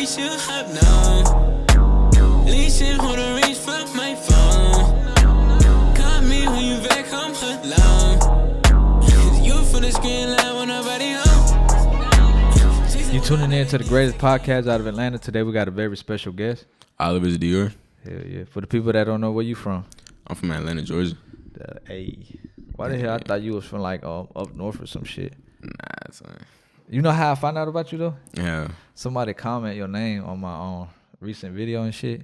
we should have known. Leasing for the reach from my phone. Call me when you back home alone. You for the screen line when nobody home. You tuning in to the greatest podcast out of Atlanta. Today we got a very special guest. OLIVERSDIOR. Hell yeah. For the people that don't know, where you from? I'm from Atlanta, Georgia. Why the hell I thought you was from like up north or some shit? Nah, son. You know how I found out about you though? Yeah. Somebody comment your name on my recent video and shit.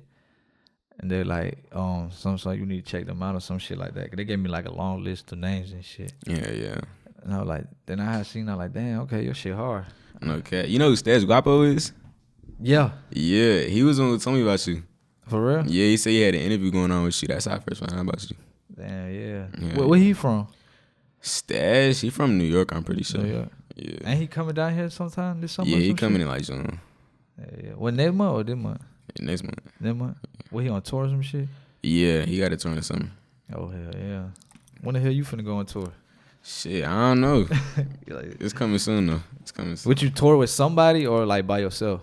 And they're like, something you need to check them out or some shit like that. They gave me like a long list of names and shit. Yeah. And I was like, then I had seen, I was like, damn, okay, your shit hard. Okay. You know who Stash Guapo is? Yeah. Yeah. He was the one who told me about you. For real? Yeah, he said he had an interview going on with you. That's how I first found out about you. Damn, yeah. Yeah. Where he from? Stash, he from New York, I'm pretty sure. New York. Yeah. Ain't he coming down here sometime this summer? Yeah, he coming in like June. Yeah. What, next month or this month? Yeah, next month. Next month? What, he on tour or some shit? Yeah, he got a tour in the summer. Oh, hell yeah. When the hell you finna go on tour? Shit, I don't know. Like, It's coming soon, though. It's coming soon. would you tour with somebody or like by yourself?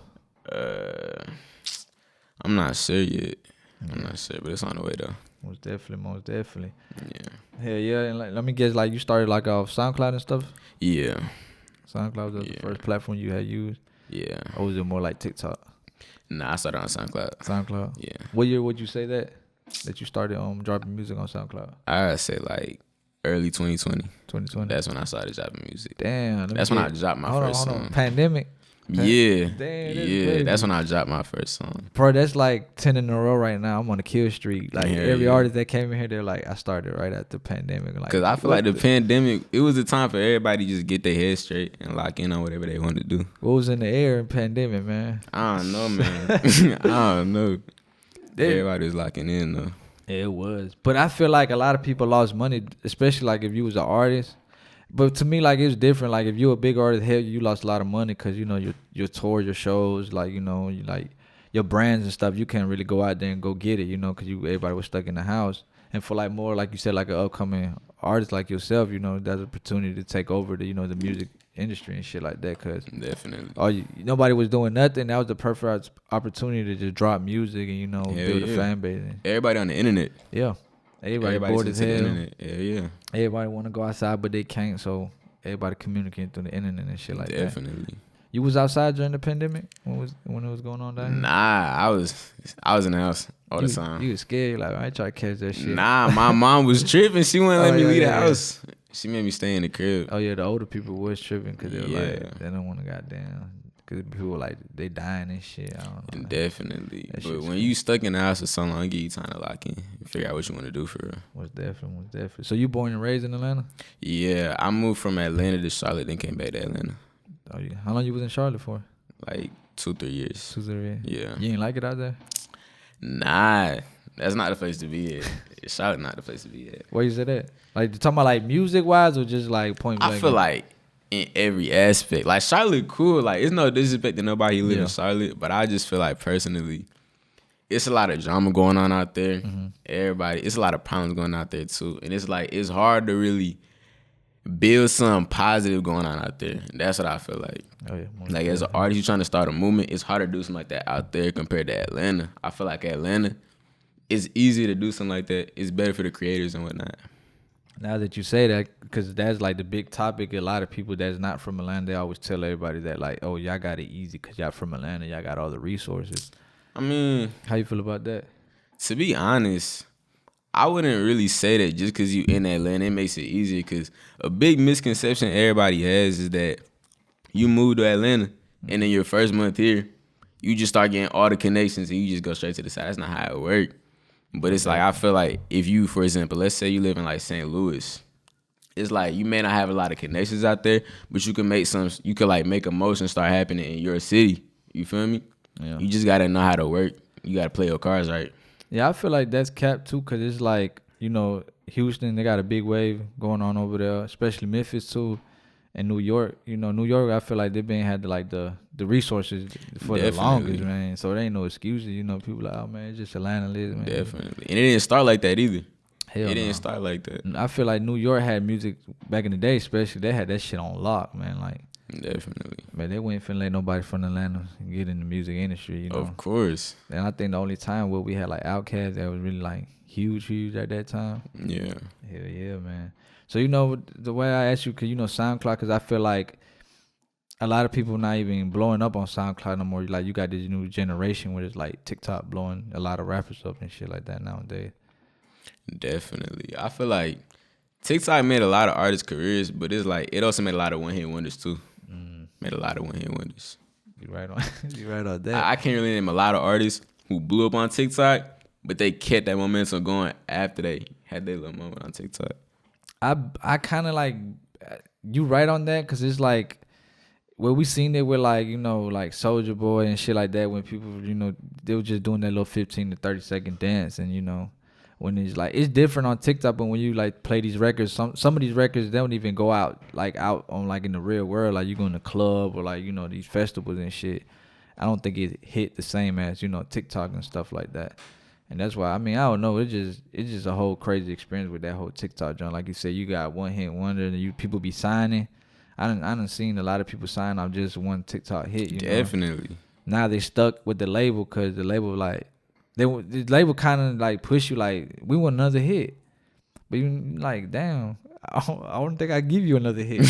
I'm not sure yet. I'm not sure, but it's on the way, though. Most definitely. Yeah. Hell yeah. And like, let me guess, like you started like off SoundCloud and stuff? Yeah. SoundCloud was the first platform you had used? Yeah. Or was it more like TikTok? Nah, I started on SoundCloud. SoundCloud? Yeah. What year would you say that you started dropping music on SoundCloud? I'd say like early 2020. 2020? That's when I started dropping music. Damn. That's when I dropped my first song. Pandemic? Yeah. Damn, that's yeah. crazy. That's when I dropped my first song. Bro, that's like 10 in a row right now. I'm on the kill streak. Like every yeah. artist that came in here, they're like, I started right after the pandemic. Like, Cause I feel like the pandemic, it was a time for everybody to just get their head straight and lock in on whatever they want to do. What was in the air in pandemic, man? I don't know, man. I don't know. Everybody was locking in though. Yeah, it was. But I feel like a lot of people lost money, especially like if you was an artist. But to me, like, it's different. Like, if you're a big artist, hell, you lost a lot of money because, you know, your tour, your shows, like, you know, you like your brands and stuff, you can't really go out there and go get it, you know, because everybody was stuck in the house. And for, like, more, like you said, like an upcoming artist like yourself, you know, there's an opportunity to take over the, you know, the music industry and shit like that. Because definitely. Nobody was doing nothing. That was the perfect opportunity to just drop music and, you know, build a fan base. Everybody on the internet. Yeah. Everybody bored as hell. Yeah. Everybody want to go outside, but they can't. So everybody communicating through the internet and shit like that. Definitely. You was outside during the pandemic when it was going on down here? Nah, I was in the house all the time. You was scared, like I ain't try to catch that shit. Nah, my mom was tripping. She wouldn't let me leave the house. She made me stay in the crib. Oh yeah, the older people was tripping because they were like they don't want to goddamn. Because people were like, they dying and shit. I don't know. Definitely. But when you stuck in the house for so long, it give you time to lock in and figure out what you want to do for real. Most definitely. So you born and raised in Atlanta? Yeah, I moved from Atlanta to Charlotte, then came back to Atlanta. Oh yeah. How long you was in Charlotte for? Like 2-3 years. 2-3 years? Yeah. You ain't like it out there? Nah, that's not the place to be at. Charlotte not the place to be at. Where you at that? Like, you talking about like music-wise or just like point blank? I feel like in every aspect. Like, Charlotte cool. Like, it's no disrespect to nobody who live in Charlotte, but I just feel like personally, it's a lot of drama going on out there. Mm-hmm. It's a lot of problems going out there too. And it's like, it's hard to really build something positive going on out there. That's what I feel like. Oh, yeah. Like, as an artist, you're trying to start a movement, it's hard to do something like that out there compared to Atlanta. I feel like Atlanta, it's easier to do something like that. It's better for the creators and whatnot. Now that you say that, because that's like the big topic, a lot of people that's not from Atlanta, they always tell everybody that like, oh, y'all got it easy because y'all from Atlanta, y'all got all the resources. I mean, how you feel about that? To be honest, I wouldn't really say that just because you in Atlanta, it makes it easier, because a big misconception everybody has is that you move to Atlanta and in your first month here, you just start getting all the connections and you just go straight to the side. That's not how it works. But it's like, I feel like if you, for example, let's say you live in like St. Louis, it's like you may not have a lot of connections out there, but you can make like make a motion start happening in your city. You feel me? Yeah. You just gotta know how to work. You gotta play your cards right. Yeah, I feel like that's capped too, because it's like, you know, Houston, they got a big wave going on over there, especially Memphis too. And New York, you know, New York, I feel like they've been had like the resources for the longest, man. So there ain't no excuses, you know. People like, oh man, it's just Atlanta lives, man. Definitely, and it didn't start like that either. Hell, it didn't start like that. I feel like New York had music back in the day, especially. They had that shit on lock, man. Like Definitely. Man, they wouldn't finna let nobody from Atlanta get in the music industry, you know. Of course. And I think the only time where we had like Outkast that was really like huge at that time. Yeah. Hell yeah, man. So you know the way I asked you, cause you know SoundCloud, cause I feel like a lot of people not even blowing up on SoundCloud no more. Like you got this new generation where it's like TikTok blowing a lot of rappers up and shit like that nowadays. Definitely. I feel like TikTok made a lot of artists' careers, but it's like it also made a lot of one-hit wonders too. Made a lot of one-hit wonders. You right on. You right on that. I can't really name a lot of artists who blew up on TikTok, but they kept that momentum going after they had their little moment on TikTok. I kind of like you right on that, cause it's like where we seen it with like, you know, like Soulja Boy and shit like that, when people, you know, they were just doing that little 15 to 30 second dance, and you know, when it's like it's different on TikTok, but when you like play these records, some of these records they don't even go out on like in the real world, like you go in the club or like, you know, these festivals and shit. I don't think it hit the same as, you know, TikTok and stuff like that. And that's why, I mean, I don't know. It's just a whole crazy experience with that whole TikTok joint. Like you said, you got one hit wonder, and people be signing. I done seen a lot of people sign off just one TikTok hit. You Definitely. know? Now they stuck with the label, because the label like the label kind of like push you like, we want another hit, but you like, damn, I don't think I give you another hit.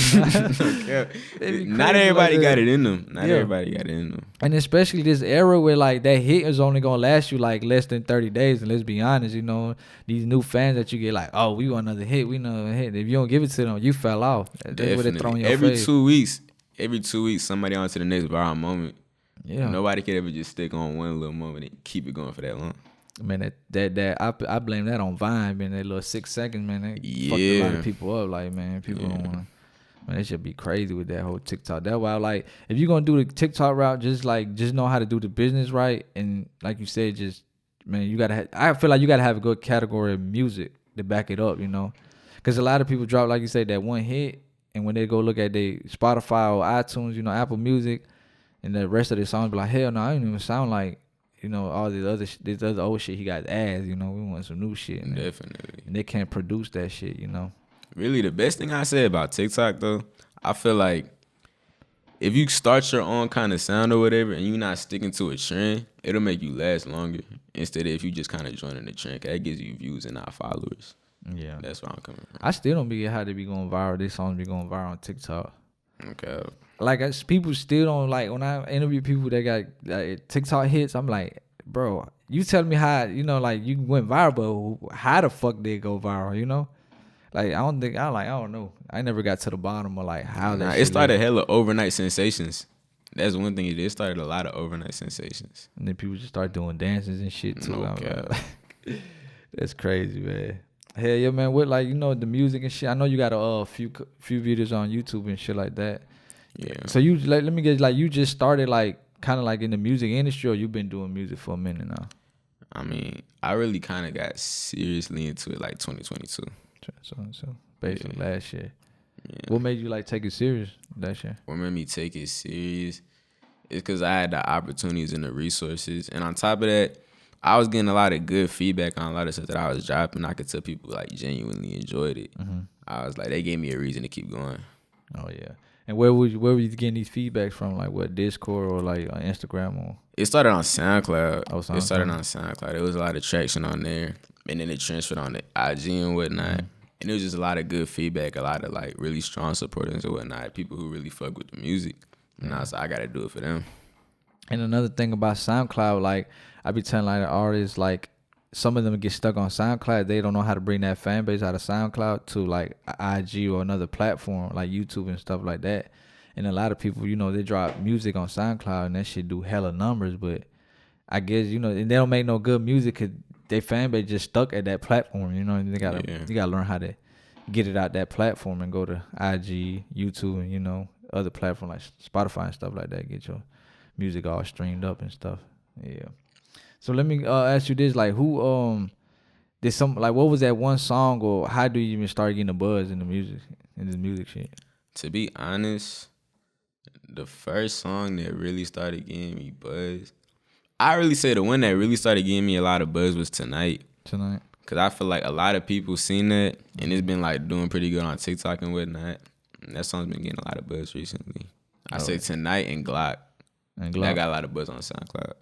Not everybody got it in them. Not everybody got it in them. And especially this era where like that hit is only gonna last you like less than 30 days. And let's be honest, you know, these new fans that you get like, oh, we want another hit, we know another hit. If you don't give it to them, you fell off. That's what they throw in your every face. 2 weeks, somebody on to the next viral moment. Yeah. Nobody could ever just stick on one little moment and keep it going for that long. Man, I blame that on Vine, man. That little 6 seconds, man. That fucked a lot of people up. Like, man, people don't want. Man, they should be crazy with that whole TikTok. That's why, like, if you're gonna do the TikTok route, just know how to do the business right, and like you said, just man, you gotta. I feel like you gotta have a good category of music to back it up, you know, because a lot of people drop, like you said, that one hit, and when they go look at their Spotify or iTunes, you know, Apple Music, and the rest of the songs be like, hell no, I don't even sound like, you know, all this other old shit he got ass, you know, we want some new shit. Man. Definitely. And they can't produce that shit, you know. Really, the best thing I say about TikTok, though, I feel like if you start your own kind of sound or whatever and you're not sticking to a trend, it'll make you last longer instead of if you just kind of joining the trend. Cause that gives you views and not followers. Yeah. That's where I'm coming from. I still don't get how they be going viral. These songs be going viral on TikTok. Okay. Like, people still don't, like, when I interview people that got like, TikTok hits, I'm like, bro, you tell me how, you know, like, you went viral, but how the fuck did it go viral, you know? Like, I don't know. I never got to the bottom of, like, how that it started hella overnight sensations. That's one thing it did. It started a lot of overnight sensations. And then people just start doing dances and shit, too. Like, that's crazy, man. Hell yeah, man. With, like, you know, the music and shit, I know you got a few videos on YouTube and shit like that. Yeah. So you, like, let me get, like, you just started, like, kind of like in the music industry, or you've been doing music for a minute now? I mean, I really kind of got seriously into it like 2022. So basically last year. Yeah. What made you like take it serious that year? What made me take it serious is because I had the opportunities and the resources, and on top of that, I was getting a lot of good feedback on a lot of stuff that I was dropping. I could tell people like genuinely enjoyed it. Mm-hmm. I was like, they gave me a reason to keep going. Oh yeah. And where were you getting these feedbacks from? Like what, Discord or like on Instagram or? It started on SoundCloud. Oh, SoundCloud. It started on SoundCloud. There was a lot of traction on there, and then it transferred on the IG and whatnot. Mm-hmm. And it was just a lot of good feedback, a lot of like really strong supporters and whatnot. People who really fuck with the music. And I was like, I gotta do it for them. And another thing about SoundCloud, like I be telling like the artists, like some of them get stuck on SoundCloud. They don't know how to bring that fan base out of SoundCloud to like IG or another platform like YouTube and stuff like that. And a lot of people, you know, they drop music on SoundCloud and that shit do hella numbers. But I guess, you know, and they don't make no good music because their fan base just stuck at that platform. You know, and you gotta learn how to get it out that platform and go to IG, YouTube, and you know, other platforms like Spotify and stuff like that. Get your music all streamed up and stuff. Yeah. So let me ask you this: like, who did some, like, what was that one song, or how do you even start getting a buzz in this music shit? To be honest, the first song that really started getting me buzz, I really say the one that really started getting me a lot of buzz was Tonight. Cause I feel like a lot of people seen that, and it's been like doing pretty good on TikTok and whatnot. And that song's been getting a lot of buzz recently. I say Tonight and Glock. And Glock. I got a lot of buzz on SoundCloud.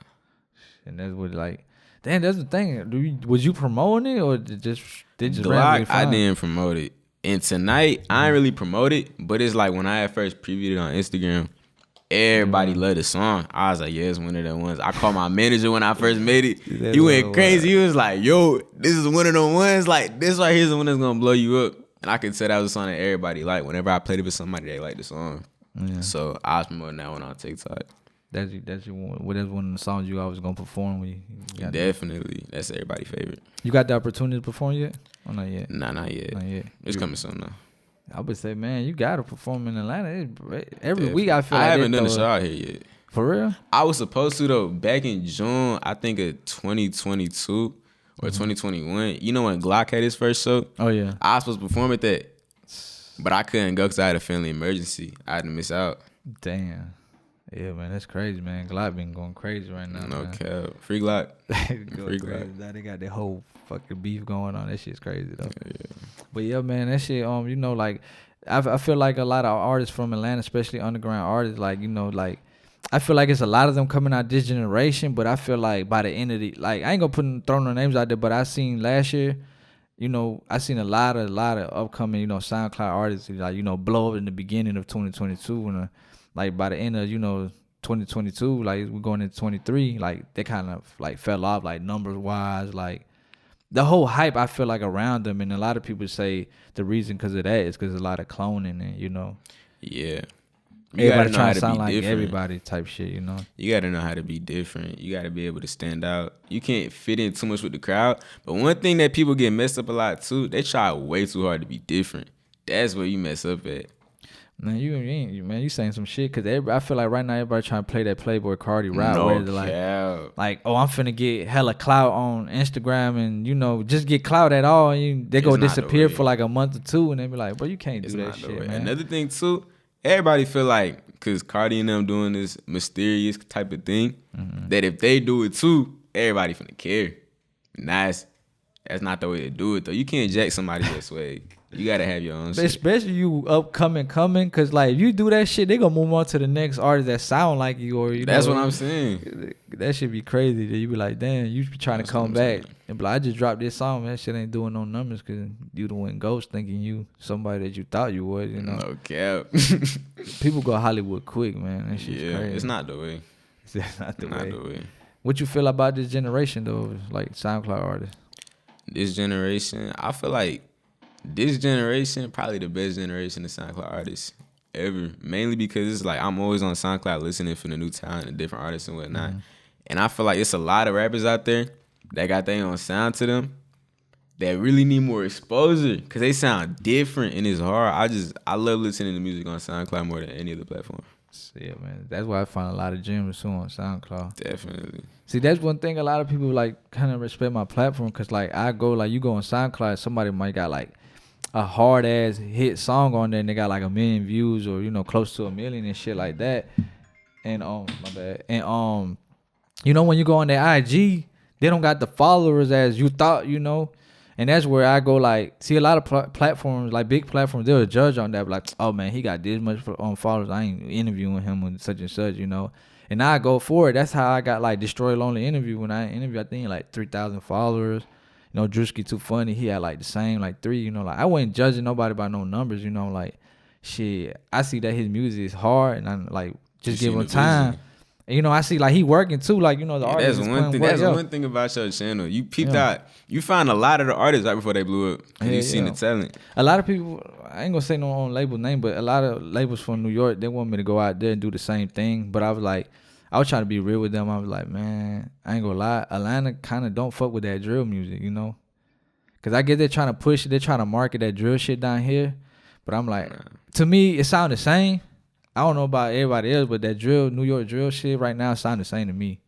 And that's what like. Damn, that's the thing. Was you promoting it or did just Glock? I didn't promote it. And Tonight, I ain't really promote it, but it's like when I had first previewed it on Instagram, everybody loved the song. I was like, yeah, it's one of them ones. I called my manager when I first made it. He went crazy. He was like, yo, this is one of them ones. Like, this right here is the one that's gonna blow you up. And I could tell that was a song that everybody liked. Whenever I played it with somebody, they liked the song. Yeah. So I was promoting that one on TikTok. That's one of the songs you always gonna perform when you definitely. That's everybody's favorite. You got the opportunity to perform yet? Or not yet? Nah, not yet. Not yet. It's coming soon though. I would say, man, you gotta perform in Atlanta. Every week I feel like I haven't done a show out here yet. For real? I was supposed to though back in June, I think of 2022 or 2021. You know when Glock had his first show? Oh yeah. I was supposed to perform at that, but I couldn't go because I had a family emergency. I had to miss out. Damn. Yeah, man, that's crazy, man. Glock been going crazy right now. No man. cap. Free Glock. Free Glock. Now they got that whole fucking beef going on. That shit's crazy though. Yeah. But yeah, man, that shit. You know, like I feel like a lot of artists from Atlanta, especially underground artists, like you know, like I feel like it's a lot of them coming out this generation. But I feel like by the end of the, like I ain't gonna throw no names out there, but I seen last year. You know, I seen a lot of upcoming, you know, SoundCloud artists, like, you know, blow up in the beginning of 2022 and like by the end of, you know, 2022, like we're going into 23, like they kind of like fell off, like numbers wise, like the whole hype I feel like around them, and a lot of people say the reason because of that is because a lot of cloning and you know, yeah, everybody trying to sound like different. Everybody type shit, you know. You gotta know how to be different. You gotta be able to stand out. You can't fit in too much with the crowd. But one thing that people get messed up a lot too, they try way too hard to be different. That's where you mess up at. Man, you saying some shit because I feel like right now everybody trying to play that Playboy Cardi route. No where like, oh, I'm finna get hella clout on Instagram and you know just get clout at all, and they go disappear for like a month or two, and they be like, bro, you can't do that shit, man. Another thing too, everybody feel like because Cardi and them doing this mysterious type of thing, that if they do it too, everybody finna care. That's not the way to do it though. You can't jack somebody this way. You gotta have your own shit. Especially you upcoming, cause like if you do that shit, they gonna move on to the next artist that sound like you or you. That's what I'm saying. That should be crazy. That you be like, damn, you be trying to come back and be like, I just dropped this song, man. That shit ain't doing no numbers cause you the one ghost thinking you somebody that you thought you was. You know. No cap. People go Hollywood quick, man. That shit's crazy. It's not the way. It's not the way. What you feel about this generation though, like SoundCloud artists? This generation, I feel like this generation probably the best generation of SoundCloud artists ever. Mainly because it's like I'm always on SoundCloud listening for the new talent and different artists and whatnot. And I feel like it's a lot of rappers out there that got their own sound to them that really need more exposure because they sound different and it's hard. I love listening to music on SoundCloud more than any other platform. Yeah, man. That's why I find a lot of gems too on SoundCloud. Definitely. See, that's one thing a lot of people like kind of respect my platform because like I go like you go on SoundCloud, somebody might got like a hard ass hit song on there and they got like 1 million views or you know close to 1 million and shit like that. And my bad. And you know when you go on their IG, they don't got the followers as you thought, you know. And that's where I go like see a lot of platforms like big platforms they'll judge on that like oh man he got this much followers I ain't interviewing him with such and such, you know. And I go for it. That's how I got like Destroy Lonely interview when I interviewed I think like 3,000 followers. You know, Drewski Too Funny, he had like the same, like 3, you know, like I wasn't judging nobody by no numbers, you know, like shit. I see that his music is hard and I'm like, just give him time. And, you know, I see like he working too, like, you know, the artist. That's one thing about your channel. You peeped out, you find a lot of the artists right before they blew up. You seen the talent. A lot of people, I ain't gonna say no on label name, but a lot of labels from New York, they want me to go out there and do the same thing. But I was trying to be real with them. I was like, man, I ain't gonna lie. Atlanta kind of don't fuck with that drill music, you know? Because I get they're trying to push it. They're trying to market that drill shit down here. But I'm like, to me, it sound the same. I don't know about everybody else, but that drill, New York drill shit right now sound the same to me.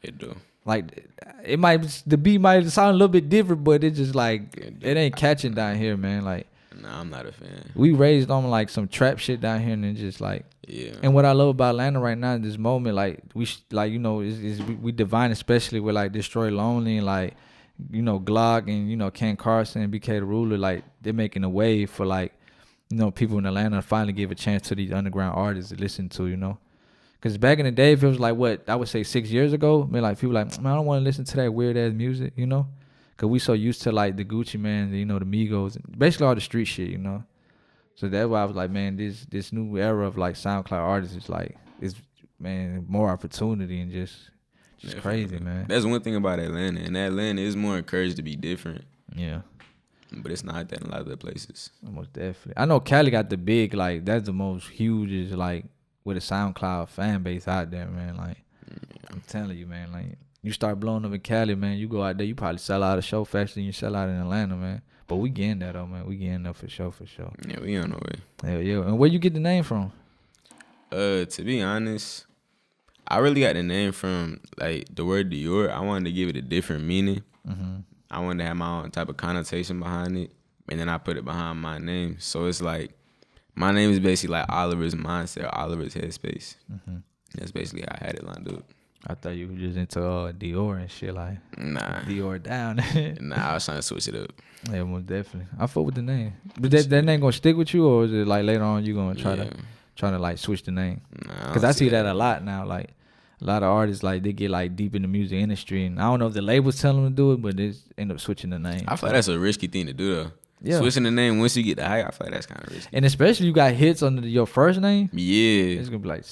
It do. Like, the beat might sound a little bit different, but it's just like, it ain't catching down here, man. Like, nah, I'm not a fan. We raised on like some trap shit down here and then just like, yeah. And what I love about Atlanta right now in this moment, like you know, we divine, especially with like Destroy Lonely and like, you know, Glock and you know Carson and BK the Ruler, like they're making a wave for like, you know, people in Atlanta finally give a chance to these underground artists to listen to, you know. Because back in the day, if it was like, what, I would say 6 years ago, man, like, people like, man, I don't want to listen to that weird-ass music, you know. Because we so used to, like, the Gucci Mane, you know, the Migos, basically all the street shit, you know. So that's why I was like, man, this new era of, like, SoundCloud artists is, like, man, more opportunity and just crazy, man. That's one thing about Atlanta. And Atlanta is more encouraged to be different. Yeah. But it's not that in a lot of other places. Most definitely. I know Cali got the big, like, that's the most hugest, like, with a SoundCloud fan base out there, man. Like, I'm telling you, man, like, you start blowing up in Cali, man, you go out there, you probably sell out a show faster than you sell out in Atlanta, man. But we getting that, though, man. We getting that for sure. Yeah, we on the way. Hell yeah. And where you get the name from? To be honest, I really got the name from, like, the word Dior. I wanted to give it a different meaning. Mm-hmm. I wanted to have my own type of connotation behind it. And then I put it behind my name. So it's like, my name is basically like Oliver's mindset, Oliver's headspace. Mm-hmm. That's basically how I had it lined up. I thought you were just into Dior and shit, like, Nah. Dior down. Nah, I was trying to switch it up. Yeah, most definitely. I fuck with the name. But that name gonna stick with you, or is it like later on you gonna try to like switch the name? Nah, Because I see that a lot now. Like, a lot of artists, like, they get like deep in the music industry, and I don't know if the labels tell them to do it, but they end up switching the name. I feel like that's a risky thing to do, though. Yeah. Switching the name once you get the hype, I feel like that's kind of risky. And especially you got hits under your first name. Yeah. It's gonna be like,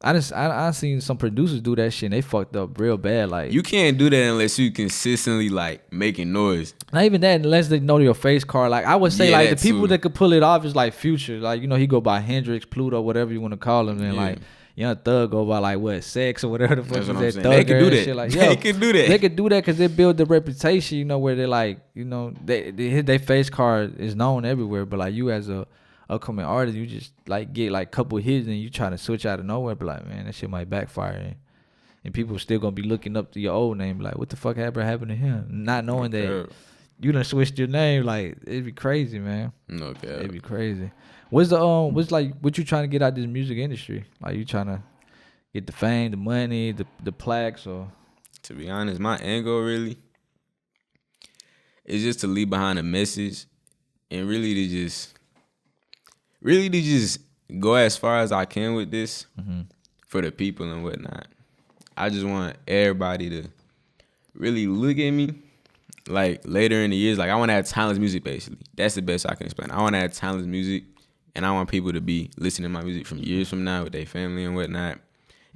I seen some producers do that shit and they fucked up real bad. Like, You can't do that unless you consistently, like, making noise. not even that, unless they know your face card. Like, I would say, Yeah, like, the that people too. that could pull it off is like Future. Like, you know, he go by Hendrix, Pluto, whatever you want to call him. And like, Young Thug go by like what, Sex or whatever the fuck That's is what I'm that. saying. They can do that. Shit. Like, They can do that. They could do that because they build the reputation, you know, where they're like, you know, their face card is known everywhere. But like, you as a upcoming artist, you just like get like couple hits and you try to switch out of nowhere. But like, man, that shit might backfire. And people still gonna be looking up to your old name, like, what the fuck ever happened to him? Not knowing that you done switched your name. Like, it'd be crazy, man. No cap. It'd be crazy. What's like, what you trying to get out of this music industry? Like, you trying to get the fame, the money, the plaques, or? To be honest, my end goal really is just to leave behind a message and really to just go as far as I can with this for the people and whatnot. I just want everybody to really look at me like later in the years. Like, I want to have timeless music, basically. That's the best I can explain. I want to have timeless music, and I want people to be listening to my music from years from now with their family and whatnot,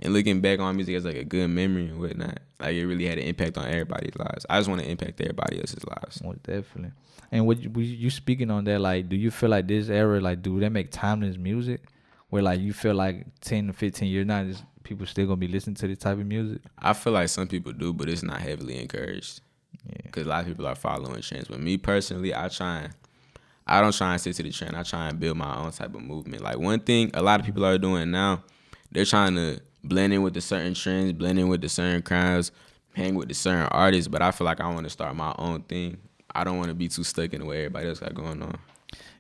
and looking back on music as like a good memory and whatnot. Like, it really had an impact on everybody's lives. I just want to impact everybody else's lives. Well, definitely. And what you speaking on that, like, do you feel like this era, like, do they make timeless music where like you feel like 10 to 15 years now, people still gonna be listening to this type of music? I feel like some people do, but it's not heavily encouraged. Yeah. Because a lot of people are following trends. But me personally, I don't try and stick to the trend. I try and build my own type of movement. Like, one thing a lot of people are doing now, they're trying to blend in with the certain trends, blend in with the certain crowds, hang with the certain artists. But I feel like I want to start my own thing. I don't want to be too stuck in the way everybody else got going on.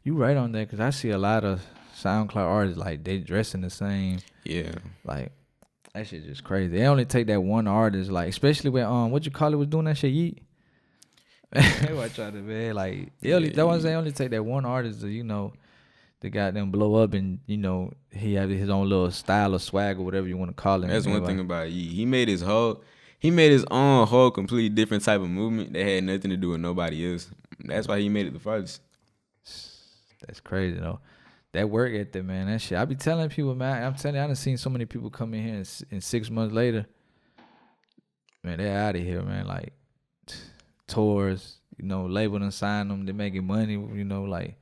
You right on that, because I see a lot of SoundCloud artists, like, they dressing the same. Yeah. Like, that shit just crazy. They only take that one artist, like, especially when what you call it was doing that shit, Yeat. I try to, man, like, that ones, they only take that one artist to, you know, they got them blow up, and, you know, he had his own little style or swag or whatever you want to call it. That's one thing about Yeat. He made his own whole completely different type of movement that had nothing to do with nobody else. That's why he made it the farthest. That's crazy, though. That work ethic, man, that shit. I be telling people, man, I'm telling you, I done seen so many people come in here and 6 months later, man, they're out of here, man. Like, tours, you know, label done sign them, they making money, you know, like,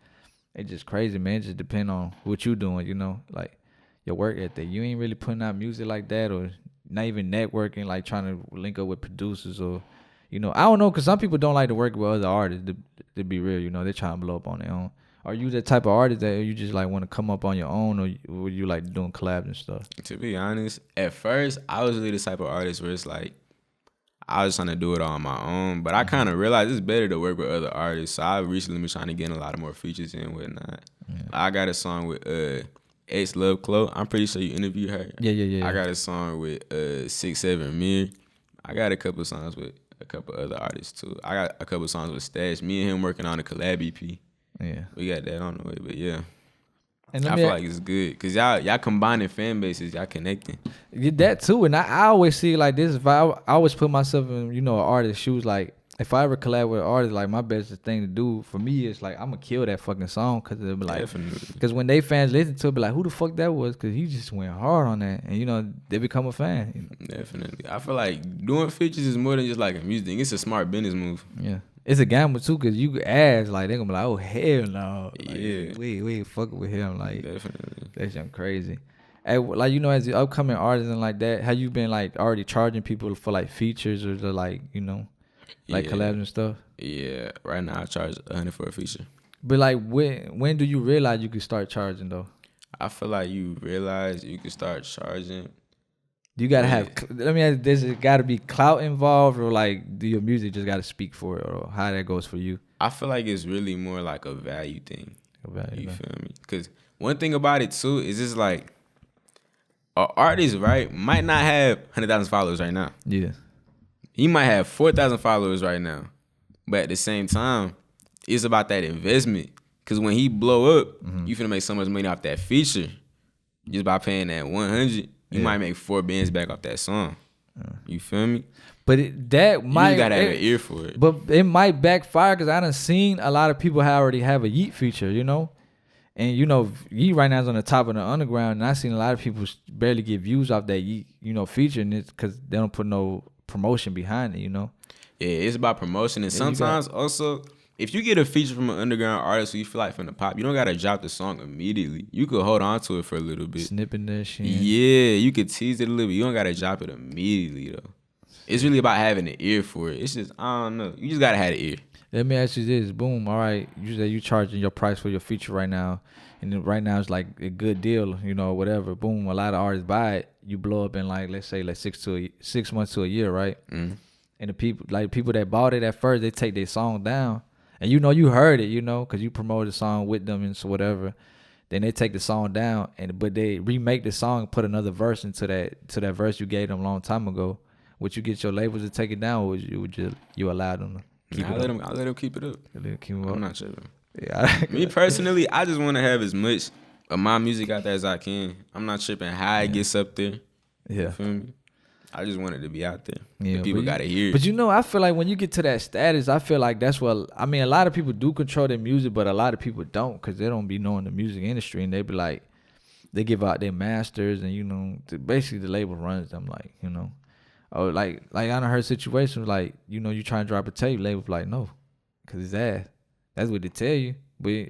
it just crazy, man. It just depend on what you doing, you know, like, your work ethic. You ain't really putting out music like that, or not even networking, like trying to link up with producers, or, you know, I don't know, because some people don't like to work with other artists, to be real, you know, they trying to blow up on their own. Are you that type of artist that you just like want to come up on your own, or would you like doing collabs and stuff? To be honest, at first, I was really the type of artist where it's like, I was trying to do it all on my own, but I kind of realized it's better to work with other artists. So I recently been trying to get in a lot of more features and whatnot. Yeah. I got a song with Ace Love Chloe. I'm pretty sure you interviewed her. Yeah. I got a song with 6'7" Mir. I got a couple songs with a couple other artists too. I got a couple songs with Stash. Me and him working on a collab EP. Yeah. We got that on the way, but yeah. And I feel like it's good because y'all combining fan bases, y'all connecting. Get that too, and I always see like this. If I always put myself in, you know, an artist's shoes. Like if I ever collab with an artist, like my best thing to do for me is like I'm gonna kill that fucking song because it'll be like, because when they fans listen to it, be like, who the fuck that was? Because he just went hard on that, and you know they become a fan. You know? Definitely, I feel like doing features is more than just like a music thing. It's a smart business move. Yeah. It's a gamble too, cause you could ask like they gonna be like, oh hell no, like, yeah, we ain't fucking with him, like definitely. That's young crazy. Hey, like you know, as the upcoming artist and like that, have you been like already charging people for like features or the like you know, like collabs and stuff? Yeah, right now I charge $100 for a feature. But like when do you realize you could start charging though? I feel like you realize you can start charging. You gotta have. Let me ask, there's gotta be clout involved, or like do your music just gotta speak for it, or how that goes for you? I feel like it's really more like a value thing. You feel me? Because one thing about it too is it's like an artist, right, might not have 100,000 followers right now. Yeah. He might have 4,000 followers right now, but at the same time, it's about that investment. Because when he blow up, you finna make so much money off that feature just by paying that 100. You might make 4 bands back off that song. You feel me? But that might you gotta have an ear for it. But it might backfire because I done seen a lot of people already have a yeat feature, you know? And you know, yeat right now is on the top of the underground, and I seen a lot of people barely get views off that yeat, you know, feature, and it's because they don't put no promotion behind it, you know? Yeah, it's about promotion. And sometimes also, if you get a feature from an underground artist who you feel like from the pop, you don't gotta drop the song immediately. You could hold on to it for a little bit. Snipping that shit. Yeah, you could tease it a little bit. You don't gotta drop it immediately though. It's really about having an ear for it. It's just, I don't know. You just gotta have an ear. Let me ask you this. Boom. All right. You say you charging your price for your feature right now. And then right now it's like a good deal, you know, whatever. Boom. A lot of artists buy it. You blow up in like, let's say like 6 months to a year, right? Mm-hmm. And the people that bought it at first, they take their song down. And you know you heard it, you know, because you promoted the song with them and so whatever. Then they take the song down, but they remake the song and put another verse into that verse you gave them a long time ago. Would you get your labels to take it down, or would you allow them to keep it up? I let them keep it up. I'm not sure. Yeah. Me personally, I just want to have as much of my music out there as I can. I'm not tripping how it gets up there. Yeah. You feel me? I just want it to be out there. Yeah, people got to hear it. But you know, I feel like when you get to that status, I feel like that's what, I mean, a lot of people do control their music, but a lot of people don't because they don't be knowing the music industry, and they be like, they give out their masters, and you know, basically the label runs them, like, you know. Or like I done heard situations like, you know, you try and drop a tape, label like, no, because it's ass. That's what they tell you. But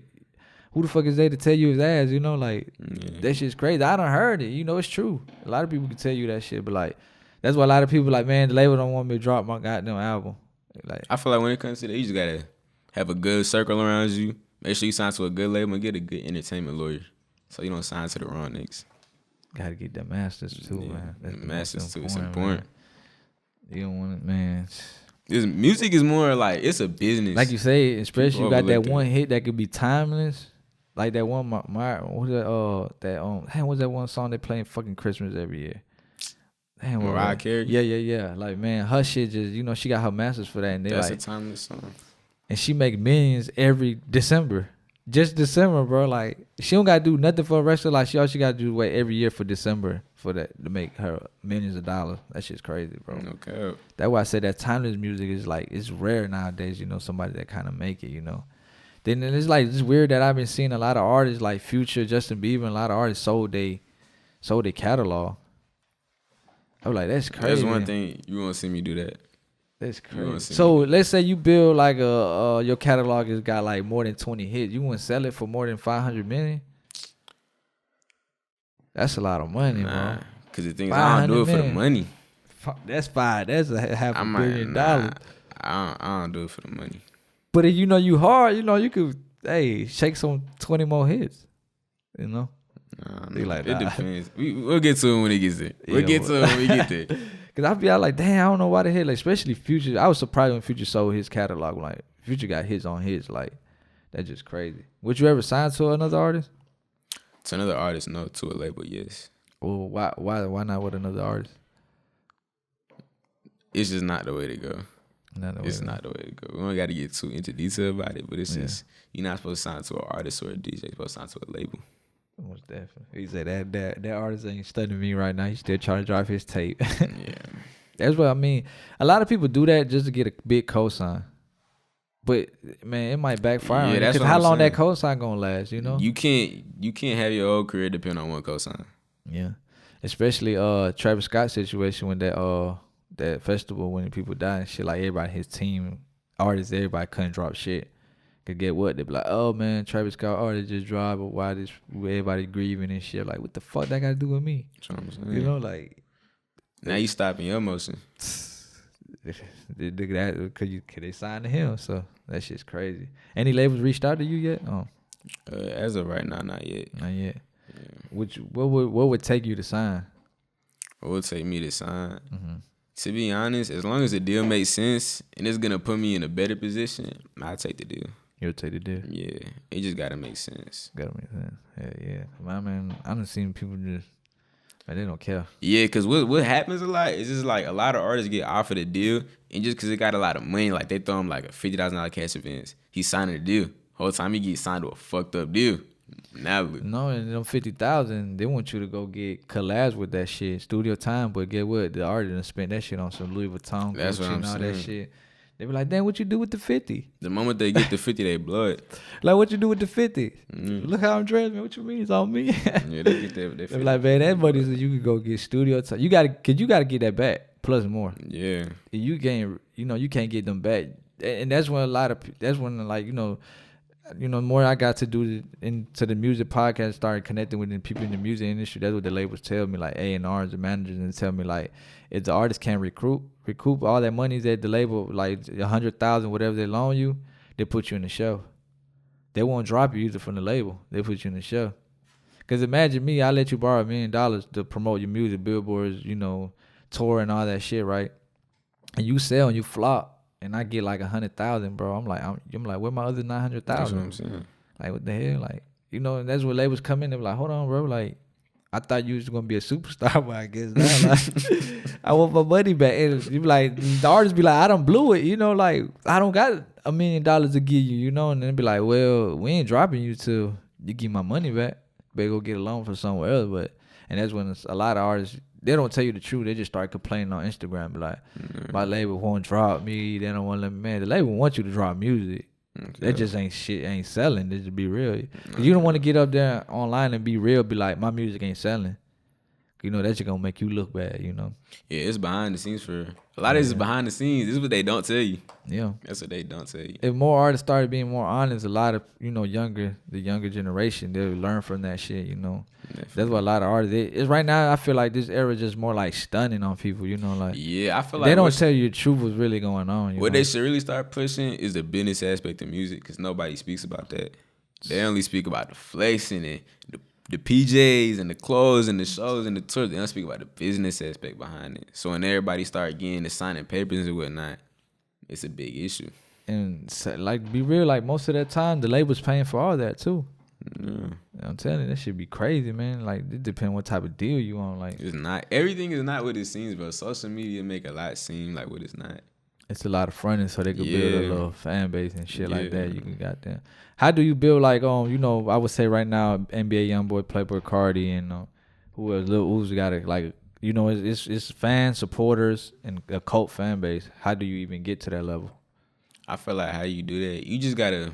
who the fuck is they to tell you it's ass, you know? Like, that shit's crazy. I done heard it. You know, it's true. A lot of people can tell you that shit, but like, that's why a lot of people like, man, the label don't want me to drop my goddamn album. Like, I feel like when it comes to that, you just gotta have a good circle around you. Make sure you sign to a good label and get a good entertainment lawyer, so you don't sign to the wrong niggas. Gotta get that masters too, man. That's masters too. It's important. Man. You don't want it, man. This music is more like it's a business. Like you say, especially you got that one hit that could be timeless. Like that one, what's that one song they play in fucking Christmas every year? Damn, Mariah Carey? Yeah. Like, man, her shit just, you know, she got her masters for that. And that's like, a timeless song. And she make millions every December. Just December, bro. Like, she don't got to do nothing for the rest of her life. All she got to do is wait every year for December for that to make her millions of dollars. That shit's crazy, bro. Okay. That's why I said that timeless music is like, it's rare nowadays, you know, somebody that kind of make it, you know. Then it's like, it's weird that I've been seeing a lot of artists like Future, Justin Bieber, and a lot of artists sold their catalog. I was like, that's crazy. That's one thing you won't see me do that. That's crazy. So let's say you build like your catalog has got like more than 20 hits. You want to sell it for more than 500 million? That's a lot of money, bro. Because the thing is, I don't do it for the money. That's $5 $500 million. I don't do it for the money. But if you know you hard, you know you could shake some 20 more hits. You know. Like, it depends. We'll get to it when it gets there. We'll get to it when we get there. Cause I be out like, damn, I don't know why the hell. Like, especially Future. I was surprised when Future sold his catalog. Like, Future got hits on hits. Like, that's just crazy. Would you ever sign to another artist? To another artist, no. To a label, yes. Well, why not with another artist? It's just not the way to go. It's not the way to go. We don't got to get too into detail about it, but it's just, you're not supposed to sign to an artist or a DJ. You're supposed to sign to a label. Most definitely. He said that artist ain't studying me right now. He's still trying to drop his tape. Yeah. That's what I mean. A lot of people do that just to get a big cosign. But man, it might backfire. Yeah, Yeah, that's because what how I'm long saying. that cosign gonna last? You know. You can't have your whole career depend on one cosign. Yeah. Especially Travis Scott situation when that festival when people die and shit, like everybody, his team, artists, everybody couldn't drop shit. Could get what? They be like, oh man, Travis Scott artist just dropped, but why this everybody grieving and shit? Like, what the fuck that got to do with me? That's what I'm saying. You know, like Now you stopping your emotion. Could they sign to him? So that shit's crazy. Any labels reached out to you yet? Oh, As of right now, not yet. not yet. Yeah. What would take you to sign? What would take me to sign? Mm-hmm. To be honest, as long as the deal makes sense and it's gonna put me in a better position, I'll take the deal. You'll take the deal. Yeah, it just gotta make sense. Gotta make sense. Yeah. My man, I done seen people just, man, they don't care. Yeah, cause what happens a lot is just like a lot of artists get offered a deal, and just cause it got a lot of money, like they throw him like a $50,000 cash advance. He's signing a deal. Whole time he gets signed to a fucked up deal. Now look. No, and them 50,000, they want you to go get collabs with that shit, studio time. But get what? The artist done spent that shit on some Louis Vuitton, That's what Gucci, I'm and all that saying. shit. They be like, damn, what you do with the 50? The moment they get the 50, they blow it. Like, what you do with the 50? Mm. Look how I'm dressed, man. What you mean? It's on me. Yeah, they get that. They be like, man, that money so you can go get studio time. You gotta get that back plus more. Yeah. You can't get them back, and that's when like more I got to do into the music podcast, started connecting with the people in the music industry. That's what the labels tell me, like A&Rs, the managers, and tell me like if the artist can't recoup all that money that the label, like 100,000 whatever they loan you, they put you in the show. They won't drop you either from the label. They put you in the show. Cause imagine me, I let you borrow $1 million to promote your music, billboards, tour and all that shit, right? And you sell and you flop, and I get like 100,000, bro. I'm like, where my other 900,000? That's what I'm saying. Like, what the hell? Like, and that's where labels come in. They're like, hold on, bro. Like, I thought you was gonna be a superstar, but I guess not. Like, I want my money back. And you be like, the artists be like, I done blew it. Like, I don't got $1 million to give you. And then be like, well, we ain't dropping you till you give my money back. Better go get a loan for somewhere else. And that's when a lot of artists, they don't tell you the truth. They just start complaining on Instagram. Be like, my label won't drop me. They don't want to let me. Man, the label wants you to drop music. Okay. That just ain't selling. They just be real. Cause you don't want to get up there online and be real. Be like, my music ain't selling. That's just gonna make you look bad. Yeah, it's behind the scenes for a lot of this is behind the scenes. This is what they don't tell you. Yeah, that's what they don't tell you. If more artists started being more honest, a lot of the younger generation, they'll learn from that shit. Definitely. That's what a lot of artists. It's right now. I feel like this era is just more like stunning on people. Like, yeah, I feel like they don't tell you the truth what's really going on. What they should really start pushing is the business aspect of music, because nobody speaks about that. They only speak about the flexing and the PJs and the clothes and the shows and the tours. They don't speak about the business aspect behind it. So when everybody start getting the signing papers and whatnot, it's a big issue. And like, be real, like most of that time, the label's paying for all that too. Yeah. I'm telling you, that should be crazy, man. Like, it depends what type of deal you on. Like, it's not. Everything is not what it seems, bro. Social media make a lot seem like what it's not. It's a lot of fronting so they could build a little fan base and shit like that. You can goddamn. How do you build like I would say right now NBA YoungBoy, Playboy Cardi, and who else? Lil Uzi got it. Like, it's fans, supporters, and a cult fan base. How do you even get to that level? I feel like how you do that, you just gotta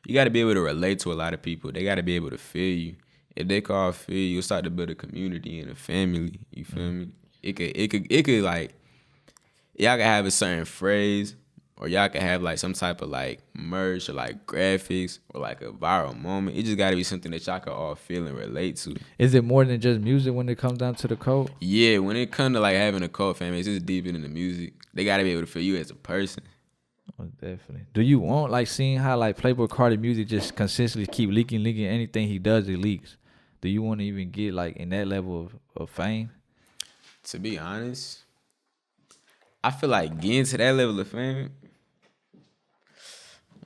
be able to relate to a lot of people. They gotta be able to feel you. If they call feel you, you'll start to build a community and a family. You feel me? It could like, y'all can have a certain phrase, or y'all can have like some type of like merch or like graphics or like a viral moment. It just gotta be something that y'all can all feel and relate to. Is it more than just music when it comes down to the cult? Yeah, when it comes to like having a cult fan base, it's deeper than the music. They gotta be able to feel you as a person. Oh, definitely. Do you want like seeing how like Playboy Cardi music just consistently keep leaking? Anything he does, it leaks. Do you want to even get like in that level of fame? To be honest, I feel like getting to that level of fame,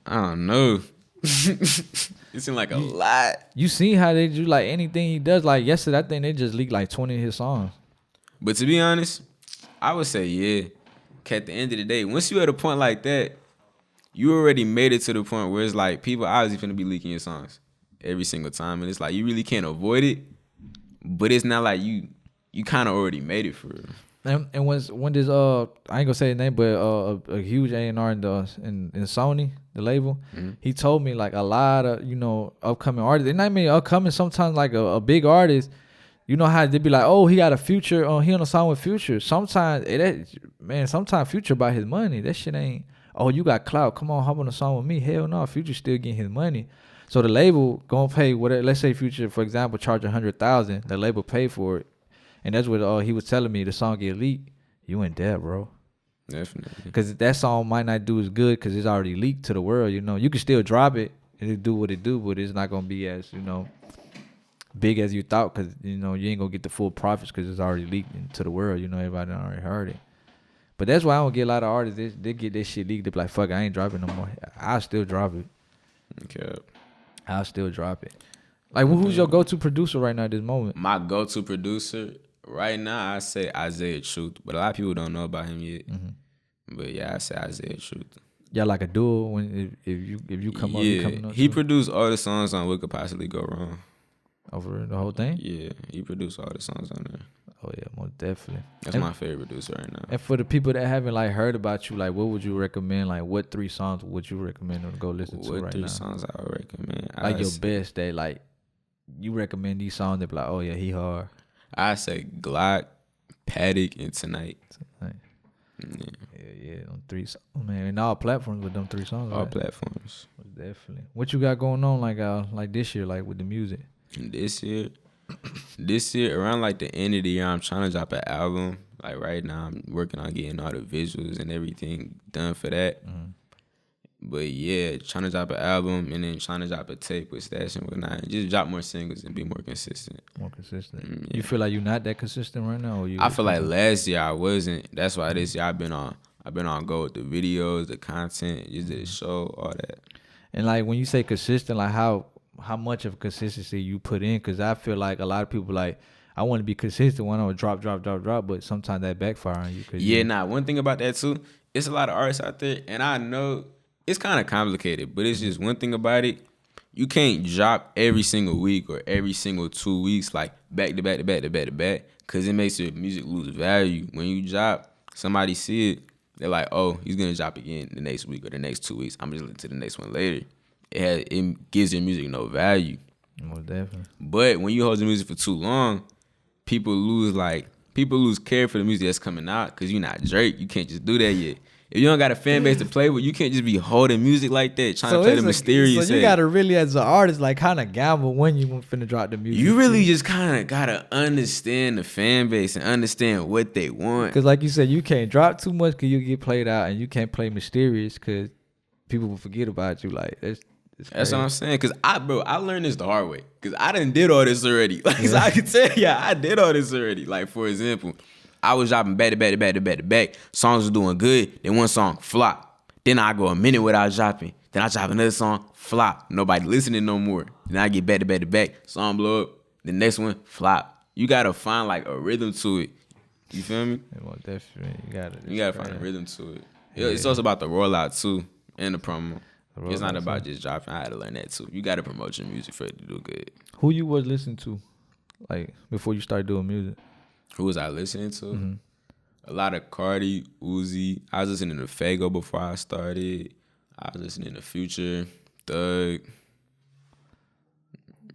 I don't know. It seems like a lot. You see how they do like anything he does? Like yesterday, I think they just leaked like 20 of his songs. But to be honest, I would say yeah. At the end of the day, once you at a point like that, you already made it to the point where it's like people obviously finna be leaking your songs. every single time, and it's like you really can't avoid it. But it's not like you kind of already made it for real. And when this I ain't gonna say his name, but a huge A&R in Sony, the label, he told me like a lot of upcoming artists, and I mean upcoming, sometimes like a big artist, you know how they be like, oh, he got a Future, he on a song with Future. Sometimes sometimes Future about his money. That shit ain't, oh, you got clout, come on, hop on a song with me. Hell no, Future still getting his money. So the label gonna pay whatever. Let's say Future, for example, charge $100,000. The label pay for it. And that's what he was telling me. The song get leaked, you in debt, bro. Definitely. Because that song might not do as good because it's already leaked to the world. You can still drop it and it do what it do, but it's not gonna be as big as you thought because you ain't gonna get the full profits because it's already leaked into the world. Everybody already heard it. But that's why I don't get a lot of artists. They get this shit leaked. They be like, fuck, I ain't dropping no more. I'll still drop it. Okay. I'll still drop it. Like, who's your go-to producer right now at this moment? My go-to producer right now, I say Isaiah Truth, but a lot of people don't know about him yet. But yeah, I say Isaiah Truth. Y'all like a duo if you come up, you coming up. He produced all the songs on What Could Possibly Go Wrong. Over the whole thing? Yeah, he produced all the songs on there. Oh yeah, most definitely. That's my favorite producer right now. And for the people that haven't heard about you, what would you recommend? Like, what 3 songs would you recommend them to go listen to right now? What 3 songs I would recommend? Your best that you recommend these songs that be like, oh yeah, he hard. I say Glock, Paddock, and Tonight. Yeah, them 3 songs, man. And all platforms with them 3 songs. All platforms. Definitely. What you got going on like this year, with the music? This year, around the end of the year, I'm trying to drop an album. Like right now, I'm working on getting all the visuals and everything done for that. But yeah, trying to drop an album and then trying to drop a tape with Stash and whatnot. And just drop more singles and be more consistent. More consistent. Yeah. You feel like you're not that consistent right now? Or I feel like last year I wasn't. That's why this year I've been on go with the videos, the content, just the show, all that. And when you say consistent, how much of consistency you put in? Because I feel like a lot of people I want to be consistent when I would drop, but sometimes that backfire on you. One thing about that too, it's a lot of artists out there, and I know it's kind of complicated, but it's just one thing about it. You can't drop every single week or every single 2 weeks, back to back, because it makes your music lose value. When you drop, somebody see it, they're like, oh, he's going to drop again the next week or the next 2 weeks. I'm just listening to the next one later. It gives your music no value. Most definitely. But when you hold the music for too long, people lose care for the music that's coming out because you're not Drake. You can't just do that yet. If you don't got a fan base to play with, you can't just be holding music like that, trying to play the mysterious. So you gotta really, as an artist, kind of gamble when you finna drop the music. You really just kind of gotta understand the fan base and understand what they want. Because like you said, you can't drop too much because you get played out, and you can't play mysterious because people will forget about you. That's what I'm saying. Cause I learned this the hard way. Cause I done did all this already. So I can tell you, I did all this already. For example, I was dropping back to back. Songs was doing good. Then one song flop. Then I go a minute without dropping. Then I drop another song, flop. Nobody listening no more. Then I get back to back. Song blow up. The next one, flop. You gotta find a rhythm to it. You feel me? Well, definitely. You gotta find a rhythm to it. Yeah. It's also about the rollout too and the promo. It's not about just dropping. I had to learn that too. You gotta promote your music for it to do good. Who you was listening to, before you started doing music? Who was I listening to? A lot of Cardi, Uzi. I was listening to Sofaygo before I started. I was listening to Future, Thug.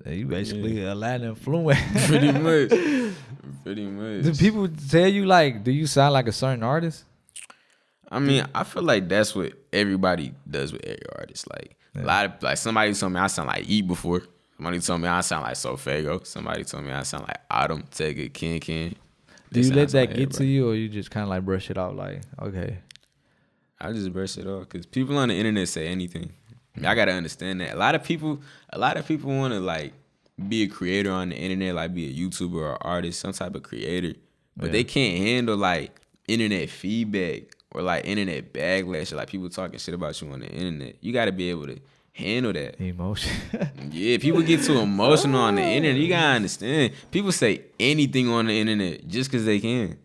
You basically a Latin influence. Pretty much. Do people tell you do you sound like a certain artist? I mean, I feel like that's what everybody does with every artist. A lot of somebody told me I sound like Yeat before. Somebody told me I sound like Sofaygo. Somebody told me I sound like Atumn, KANKAN. Do you let that get to you, or you just kind of brush it off? Okay. I just brush it off because people on the internet say anything. I gotta understand that. A lot of people want to be a creator on the internet, be a YouTuber or artist, some type of creator, but they can't handle internet feedback or internet backlash, people talking shit about you on the internet. You gotta be able to handle that emotion. Yeah, people get too emotional on the internet. You gotta understand. People say anything on the internet just because they can.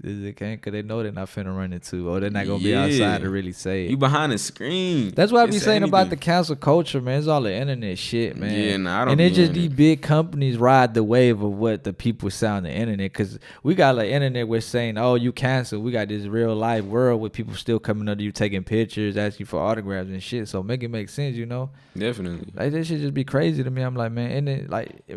Is it can't? Cause they know they're not finna run into, or they're not gonna be outside to really say it. You behind the screen. That's what I be saying about the cancel culture, man. It's all the internet shit, man. Yeah, nah, I don't. And it's just these big companies ride the wave of what the people say on the internet. Cause we got like internet, we're saying, oh, you cancel. We got this real life world with people still coming up to you, taking pictures, asking for autographs and shit. So make it make sense, you know? Definitely. Like that shit just be crazy to me. I'm like, man, and then like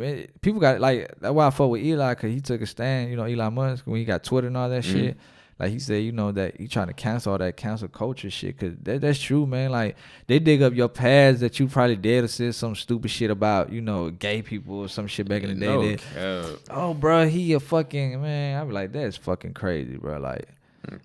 people got like that's why I fuck with Eli, cause he took a stand, you know, Elon Musk when he got Twitter and all that shit. Like he said, you know, that he trying to cancel all that cancel culture shit. Cause that's true, man. Like they dig up your past that you probably did or said some stupid shit about, you know, gay people or some shit back in the day. Oh, bro, he a fucking man. I be like, that's fucking crazy, bro. Like,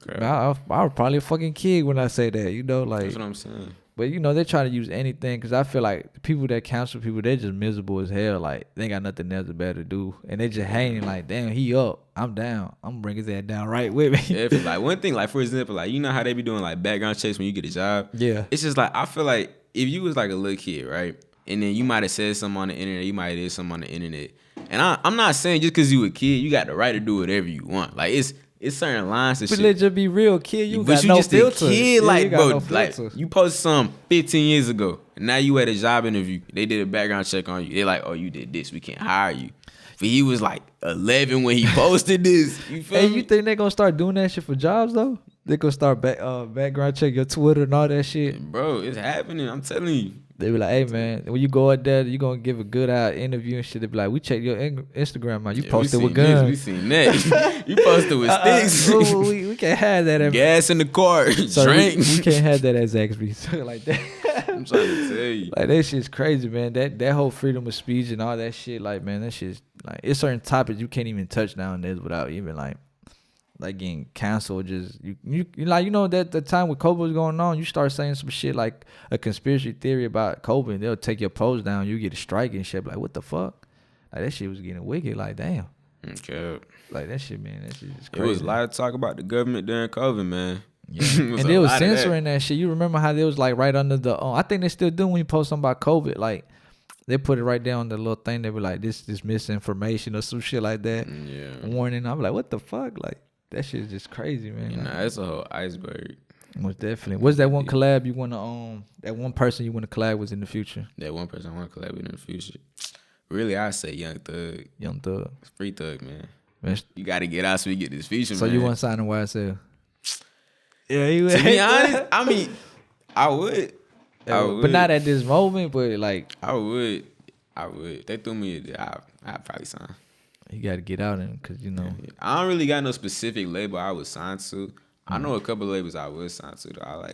man, I was probably a fucking kid when I say that, you know, like. That's what I'm saying. But, you know, they try to use anything because I feel like the people that cancel people, they're just miserable as hell. Like, they ain't got nothing else better to do. And they just hanging like, damn, he up. I'm down. I'm going to bring his ass down right with me. Yeah, like, one thing, like, for example, like, you know how they be doing, like, background checks when you get a job? Yeah. It's just, like, I feel like if you was, like, a little kid, right? And then you might have said something on the internet. You might have did something on the internet. And I'm not saying just because you a kid, you got the right to do whatever you want. Like, it's certain lines and shit. But let's just be real, kid. You got you no just filter. a kid, yeah, like, bro, no like you posted something 15 years ago, and now you at a job interview. They did a background check on you. They like, oh, you did this, we can't hire you. But he was like 11 when he posted this. You feel me? You think they gonna start doing that shit for jobs though? They gonna start background check your Twitter and all that shit. Bro, it's happening. I'm telling you. They be like, hey man, when you go out there, you gonna give a good interview and shit. They be like, we check your Instagram out. You posted with guns. We seen that. You posted with sticks. We can't have that. Gas in the car. So drink. We can't have that as Zaxby. Like that. I'm trying to tell you. Like that shit's crazy, man. That whole freedom of speech and all that shit, like man, that shit's like it's certain topics you can't even touch nowadays without even like getting canceled. Just you like, you know, that the time when COVID was going on, you start saying some shit like a conspiracy theory about COVID and they'll take your post down, you get a strike and shit. Like what the fuck? Like that shit was getting wicked. Like damn. Okay. Like that shit, man. That shit is crazy. It was a lot of talk about the government during COVID, man. Yeah. And they was censoring that shit. You remember how they was like right under the I think they still do when you post something about COVID, like they put it right there on the little thing. They were like, this is misinformation or some shit like that. Yeah. Warning. I'm like, what the fuck? Like that shit is just crazy, man. You know, it's a whole iceberg. Most definitely. What's that one collab you want to that one person you want to collab with in the future? That one person I want to collab with in the future. Really, I say Young Thug. Young Thug. Free Thug, man. Man, you got to get out so we get this feature, so man. You want to sign a YSL? Yeah, you would. To be honest, I mean, I would. But not at this moment, but like. I would. If they threw me, I'd probably sign. You got to get out and because, you know. I don't really got no specific label I would sign to. I know a couple of labels I would sign to, though.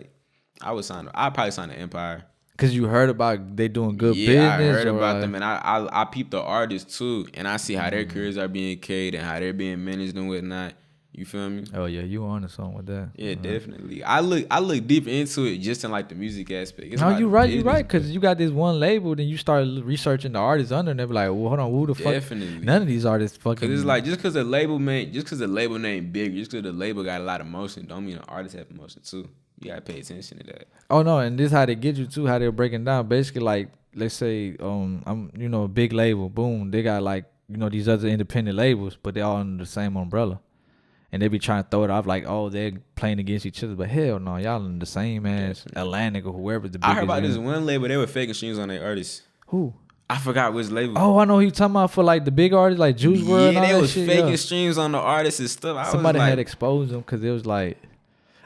I'd probably sign to Empire. Because you heard about they doing good business? Yeah, I heard about them, and I peep the artists, too, and I see how their careers are being carried and how they're being managed and whatnot. You feel me? Oh, yeah, you on to something with that. Yeah, definitely. I look deep into it just in, like, the music aspect. No, you right, because you got this one label, then you start researching the artists under, and they be like, well, hold on, who the fuck? Definitely. None of these artists fucking. Because it's like, just because the label name big, just because the label got a lot of motion, don't mean the artist have emotion, too. You got to pay attention to that. Oh, no, and this is how they get you, too, how they're breaking down. Basically, like, let's say, I'm, you know, a big label, boom, they got, like, you know, these other independent labels, but they all under the same umbrella. And they be trying to throw it off like, oh, they're playing against each other. But hell no, y'all in the same as Atlantic or whoever the biggest. I heard about this one label, they were faking streams on their artists. Who? I forgot which label. Oh, I know who you talking about for like the big artists like Juice WRLD. Yeah, and they all was that shit, faking streams on the artists and stuff. Somebody had exposed them because it was like,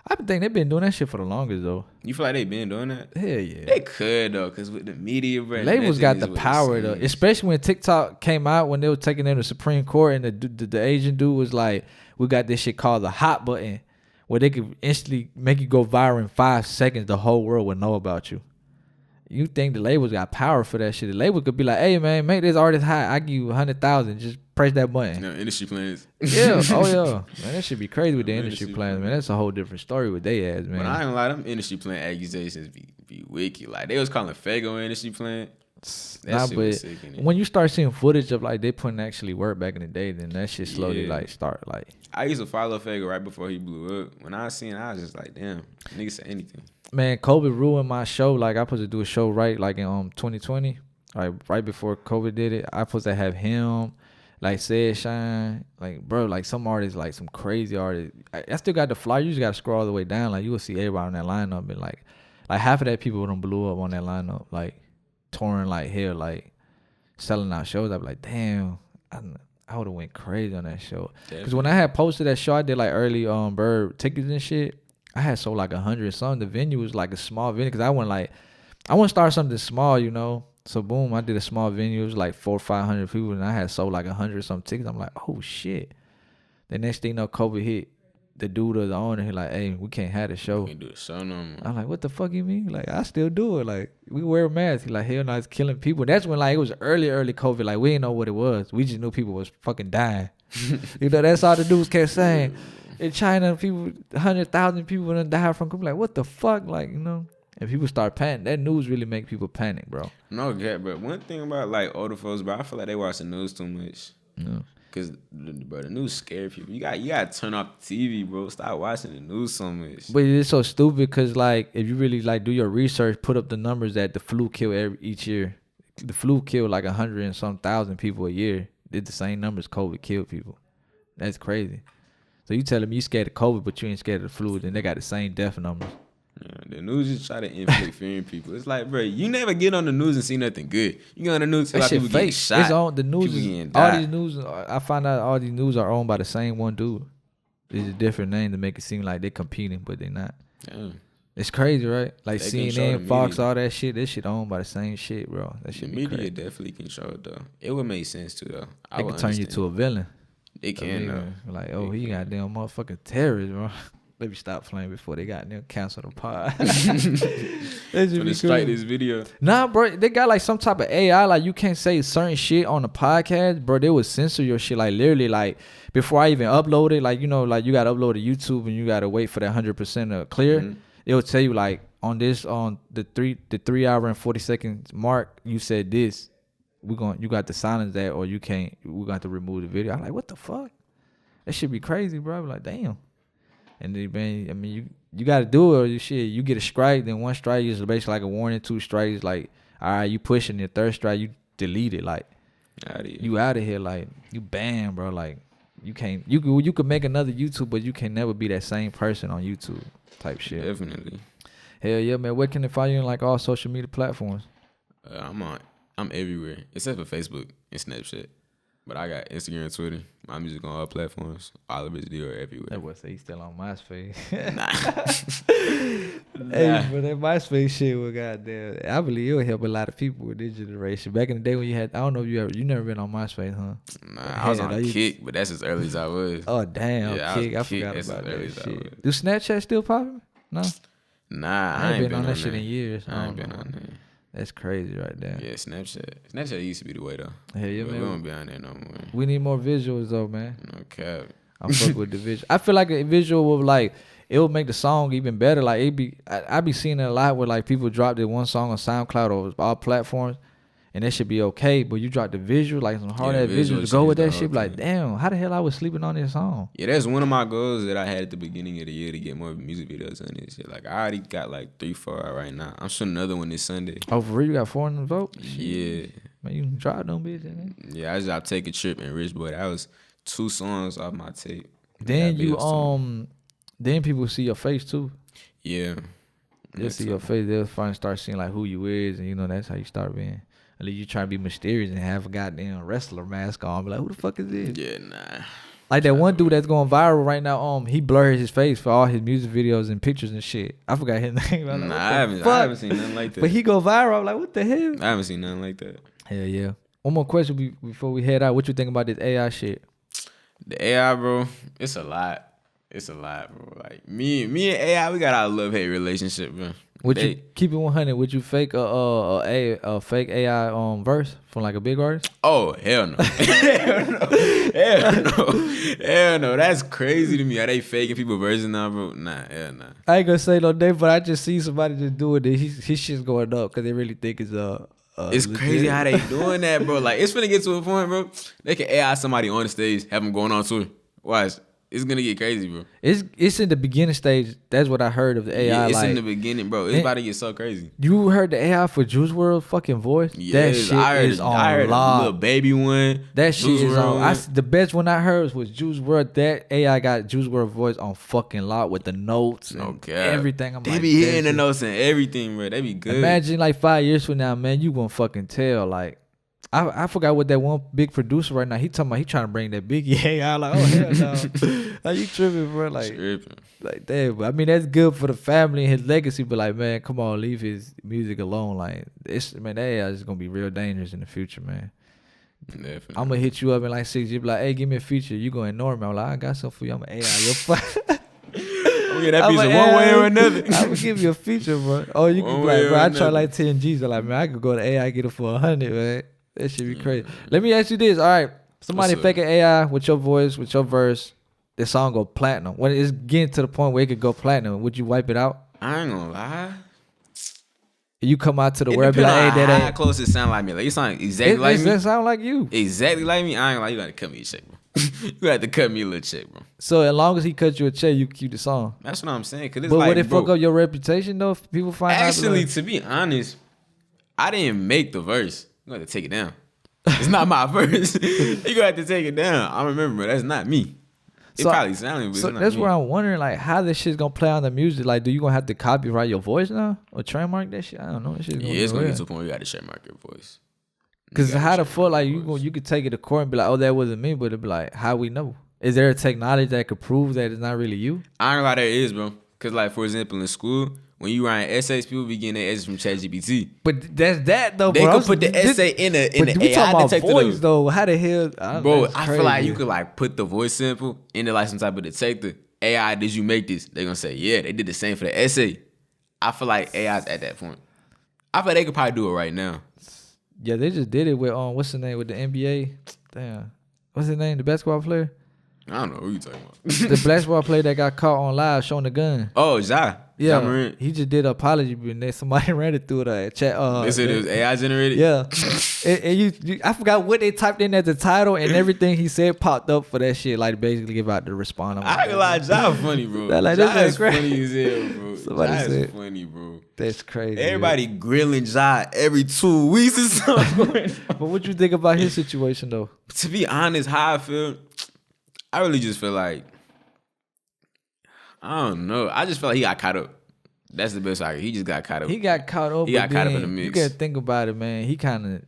I think they've been doing that shit for the longest though. You feel like they been doing that? Hell yeah. They could though, because with the media, bro. Labels got the power though, especially when TikTok came out when they were taking them to Supreme Court and the Asian dude was like, we got this shit called the hot button where they could instantly make you go viral in 5 seconds. The whole world would know about you. You think the labels got power for that shit? The label could be like, hey man, make this artist hot. I give you 100,000. Just press that button. No, industry plans. Yeah. Oh yeah. Man, that should be crazy with the industry plans, man. That's a whole different story with they ass, man. But I ain't gonna lie, them industry plan accusations be wicked. Like they was calling Faygo industry plan. Nah, but when you start seeing footage of like they putting actually work back in the day, then that shit slowly like start like. I used to follow Faygo right before he blew up. When I seen it, I was just like, damn, niggas say anything. Man, COVID ruined my show. Like I supposed to do a show right like in 2020, right before COVID did it. I supposed to have him, like Said Shine, like bro, like some artists, like some crazy artists. I still got the flyer. You just gotta scroll all the way down. Like you will see everybody on that lineup, and like half of that people don't blew up on that lineup, like touring like hell, like selling out shows. I be like, damn, I would have went crazy on that show. Because when I had posted that show, I did like early bird tickets and shit. I had sold like 100 something. The venue was like a small venue because I want to start something small, you know. So boom, I did a small venue. It was like 400 or 500 people, and I had sold like 100 some tickets. I'm like, oh shit. The next thing you know, COVID hit. The dude or the owner, he like, hey, we can't have the show. We can't do the show no more. I'm like, what the fuck you mean? Like, I still do it. Like, we wear masks. He like, hell no, it's killing people. That's when like it was early COVID. Like, we didn't know what it was. We just knew people was fucking dying. You know, that's all the dudes kept saying. In China, people, 100,000 people done died from COVID. Like, what the fuck? Like, you know. And people start panicking. That news really make people panic, bro. No, yeah, but one thing about like older folks, bro, I feel like they watch the news too much. Yeah. Cause, bro, the news scare people. You got to turn off the TV, bro. Stop watching the news so much. But it's so stupid because, like, if you really like do your research, put up the numbers that the flu kill each year. The flu killed like 100 and some thousand people a year. Did the same numbers COVID killed people. That's crazy. So you tell them you scared of COVID, but you ain't scared of the flu, then they got the same death numbers. Yeah, the news just try to inflict fear in people. It's like, bro, you never get on the news and see nothing good. You get on the news, see That like shit people getting fake. shot. It's on the news. People getting All died. these news, I find out all these news are owned by the same one dude. It's a different name to make it seem like they're competing, but they're not. Yeah. It's crazy, right? Like They control CNN, the Fox, media. all that shit. This shit owned by the same shit, bro. That The shit be media crazy. definitely control it, though. It would make sense, too, though. They can turn you to a villain. They can, though. Like, oh, he got damn motherfucking terrorist, bro. Let me stop playing before they got them cancel the pod. That should When be they strike cool. this video. Nah, bro, they got like some type of AI. Like you can't say certain shit on the podcast, bro. They would censor your shit. Like literally, like before I even upload it, like you know, like you gotta upload to YouTube and you gotta wait for that 100% clear. Mhm. It will tell you like on the 3 hour and 40 seconds mark, you said this. You got to silence that or you can't. We got to remove the video. I'm like, what the fuck? That should be crazy, bro. I'm like, damn. And then, man, I mean, you got to do it or shit. You get a strike, then one strike is basically like a warning. 2 strikes, like, all right, you pushing your 3rd strike, you delete it. Like, you out of here. Like, you banned, bro. Like, you can't. You could make another YouTube, but you can never be that same person on YouTube type shit. Definitely. Hell yeah, man. Where can they find you on like all social media platforms? I'm everywhere except for Facebook and Snapchat. But I got Instagram and Twitter. My music on all platforms. OLIVERSDIOR everywhere. That boy say he's still on MySpace. Nah. Hey, but that MySpace shit was goddamn. I believe it would help a lot of people with this generation. Back in the day when you had, I don't know if you never been on MySpace, huh? Nah, I was on Kick, but that's as early as I was. Oh damn, Yeah, Kick. I Kick, forgot that's about as early that as I was. shit. Do Snapchat still popping? No, Nah, I ain't been on that shit in years. I ain't been on there. That's crazy right there. Yeah, Snapchat used to be the way though. Hell yeah, But man. we don't be on there no more. We need more visuals though, man. No cap. I fuck with the visual. I feel like a visual will like it will make the song even better. Like I be seeing it a lot where like people drop their one song on SoundCloud or all platforms, and that should be okay. But you drop the visual, like some hard ass visuals to go with that shit. Be like, damn, how the hell I was sleeping on this song? Yeah, that's one of my goals that I had at the beginning of the year to get more music videos on this shit. Like I already got like 3-4 out right now. I'm shooting another one this Sunday. Oh, for real? You got 4 in the vote? Yeah. Man, you can drop them bitches, man. Yeah, I just Take a Trip and Rich Boy. That was 2 songs off my tape. Then That you big song. then people see your face too. Yeah. They'll see your face. They'll finally start seeing like who you is, and you know that's how you start being. At least you try to be mysterious and have a goddamn wrestler mask on. Be like, who the fuck is this? Yeah, nah. Like that one dude that's going viral right now. He blurred his face for all his music videos and pictures and shit. I forgot his name. I'm like, Nah, what I the haven't fuck? seen nothing like that. But he go viral. I'm like, what the hell? I haven't seen nothing like that. Hell yeah. One more question before we head out. What you think about this AI shit? The AI, bro, it's a lot. It's a lot, bro. Like me and AI, we got our love-hate relationship, bro. Would you keep it 100? Would you fake a fake AI verse from like a big artist? Oh, hell no. Hell no. Hell no. Hell no. That's crazy to me. Are they faking people versions now, bro? Nah, hell nah. I ain't gonna say no name, but I just see somebody just doing it. His shit's going up because they really think it's It's legit. crazy how they doing that, bro. Like, it's finna get to a point, bro. They can AI somebody on the stage, have them going on tour. Watch. It's gonna get crazy, bro. It's in the beginning stage. That's what I heard of the AI. Yeah, it's like, in the beginning, bro. It's about to get so crazy. You heard the AI for Juice WRLD fucking voice? Yes, that shit is on I heard lock. a little baby one. That shit Juice is on. WRLD. The best one I heard was Juice WRLD. That AI got Juice WRLD voice on fucking lock with the notes and everything. They be hitting the notes and everything, bro. They be good. Imagine like 5 years from now, man, you gonna fucking tell. Like, I forgot what that one big producer right now. He talking about he trying to bring that Biggie AI. Like, oh hell no, like you tripping, bro? Like damn. But I mean, that's good for the family and his legacy. But like, man, come on, leave his music alone. Like, man, that AI is gonna be real dangerous in the future, man. Definitely. I'm gonna hit you up in like 6 years, be like, hey, give me a feature. You gonna ignore me? I'm like, I got something for you. I'm an AI. You're fine. Get that piece of one way or another. I'm gonna give you a feature, bro. Oh, you can be like, bro, I try like 10 G's. I'm like, man, I could go to AI get it for 100, man. That should be crazy. Let me ask you this. All right, somebody fake an AI with your voice, with your verse. The song go platinum. When it's getting to the point where it could go platinum, would you wipe it out? I ain't gonna lie. You come out to the world, be like, hey, that ain't. How close it sound like me? Like, it sound exactly like me. It sound like you. Exactly like me. I ain't gonna lie. You gotta cut me a check, bro. You got to cut me a little check, bro. So as long as he cut you a check, you keep the song. That's what I'm saying. Cause it's but like, would it fuck up your reputation though? If people find actually, out. to be honest, I didn't make the verse. You got to take it down. It's not my verse. You gonna have to take it down. I remember, that's not me. It probably sounded, but so it's not that's me. where I'm wondering, like, how this shit's gonna play on the music. Like, do you gonna have to copyright your voice now or trademark that shit? I don't know. That shit's It's gonna get to a point where you got to trademark your voice. Cause how the fuck, like, you could take it to court and be like, oh, that wasn't me, but it'd be like, how we know? Is there a technology that could prove that it's not really you? I ain't gonna lie, there is, bro. Cause like, for example, in school, when you write essays, people be getting their essays from ChatGPT. But that's that though, They bro. could put the essay in the we AI talking about detector. voice though. How the hell, bro? I feel like you could like put the voice sample into like some type of detector. AI, did you make this? They're gonna say, yeah, they did the same for the essay. I feel like AI's at that point. I feel like they could probably do it right now. Yeah, they just did it with what's the name with the NBA? Damn, what's his name? The basketball player. I don't know who you talking about. The basketball player that got caught on live showing the gun. Oh, Ja. Yeah, he just did an apology, but then somebody ran it through the chat. They said it was AI generated? Yeah. and you, I forgot what they typed in as the title, and everything he said popped up for that shit, like basically give out the response. I ain't gonna lie, Ja funny, bro. Like, Ja is crazy. funny as hell, bro. Somebody Ja said, is funny, bro. That's crazy. Everybody grilling Ja every 2 weeks or something. But what you think about his situation, though? To be honest, how I feel, I really just feel like, I don't know. I just feel like he got caught up. That's the best I can. He just got caught up. He got caught up. He got caught up in the mix. You gotta think about it, man. He kind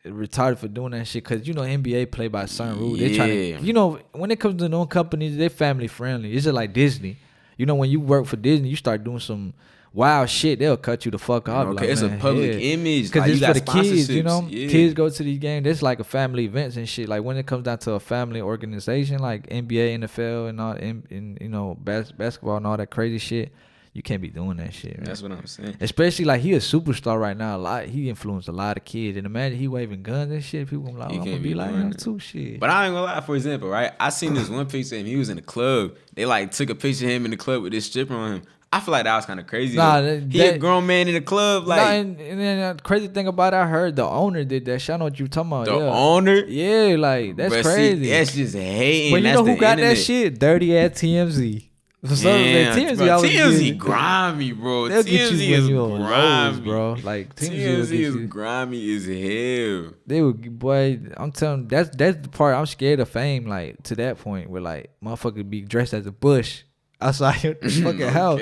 of retarded for doing that shit because, you know, NBA play by certain rules. They try to, you know, when it comes to known companies, they're family friendly. It's just like Disney. You know, when you work for Disney, you start doing some wild shit, they'll cut you the fuck off. Okay, like, it's a public image. Because like, it's you for got the kids, you know? Yeah. Kids go to these games. It's like a family events and shit. Like when it comes down to a family organization, like NBA, NFL, and all, and you know, basketball and all that crazy shit, you can't be doing that shit, man. That's what I'm saying. Especially like he a superstar right now. He influenced a lot of kids. And imagine he waving guns and shit. People gonna be like, I'm gonna be like him too, shit. But I ain't gonna lie, for example, right? I seen this one picture of him. He was in the club. They like took a picture of him in the club with this stripper on him. I feel like that was kind of crazy. Nah, he a grown man in the club, like. Nah, and then the crazy thing about it, I heard the owner did that shit. I know what you talking about. The owner? Yeah, like that's But crazy. See, that's just hating. But you that's know who got internet. that shit? Dirty ass TMZ. Damn, TMZ get, grimy, bro. They'll get TMZ you when is you on grimy, lows, bro. Like TMZ is grimy as hell. They would, boy. I'm telling you, that's the part I'm scared of fame. Like to that point where like motherfucker be dressed as a bush outside your fucking house.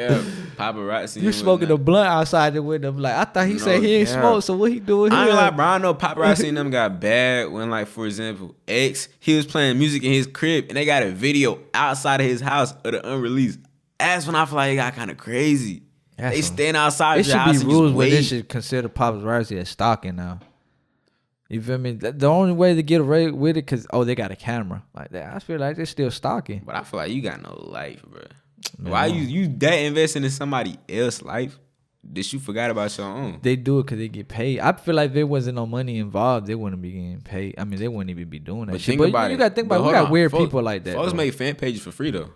Paparazzi. You smoking a blunt outside the window. Like I thought he said he ain't smoke, so what he doing here? I ain't like, bro. I know paparazzi and them got bad when, like, for example, X, he was playing music in his crib and they got a video outside of his house of the unreleased. That's when I feel like it got kind of crazy. They stand outside your house. It should be rules where they should consider paparazzi as stalking now. You feel me? The only way to get away with it, because, they got a camera. Like that. I feel like they're still stalking. But I feel like you got no life, bro. Man. Why you that investing in somebody else's life that you forgot about your own? They do it because they get paid. I feel like if there wasn't no money involved, they wouldn't be getting paid. I mean, they wouldn't even be doing that but shit. Think about you got to think about it. We got weird people like that. Folks make fan pages for free, though.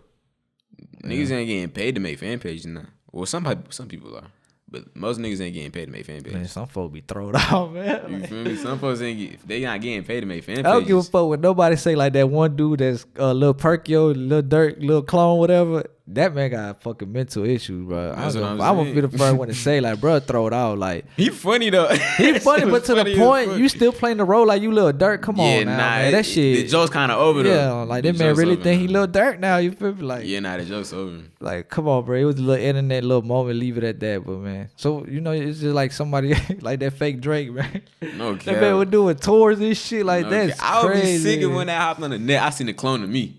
Niggas ain't getting paid to make fan pages now. Well, some people are. But most niggas ain't getting paid to make fan pages. Man, some folks be thrown out, man. You feel me? Some folks they not getting paid to make fan pages. I don't give a fuck what nobody say. Like that one dude that's Lil Perkyo, Lil Durk, Lil Clone, whatever. That man got fucking mental issues, bro. I'm gonna be the first one to say, like, bro, throw it out. Like, he funny though. He funny, but to the point, you still playing the role like you Lil Durk. Come on, now, man. That shit. The joke's kind of over though. Yeah, like that man really think he Lil Durk now. You feel me? Like, yeah, the joke's over. Like, come on, bro. It was a little internet, little moment. Leave it at that, but man. So you know, it's just like somebody like that fake Drake, man. No cap. That man was doing tours and shit like that. I would be sick when that hopped on the net. I seen the clone of me.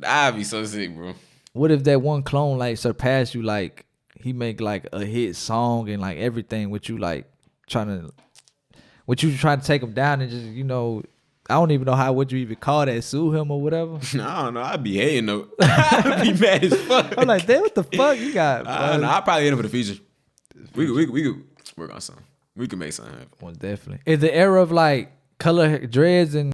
I'd be so sick, bro. What if that one clone like surpassed you? Like he make like a hit song and like everything with you like trying to take him down and just, you know, I don't even know how would you even call that, sue him or whatever. I don't know. I'd be hating though. I'd be mad as fuck. I'm like, damn, what the fuck you got? I don't know. I'd probably hit him for the feature. We could work on something. We could make something happen. Well, definitely. Is the era of like color dreads and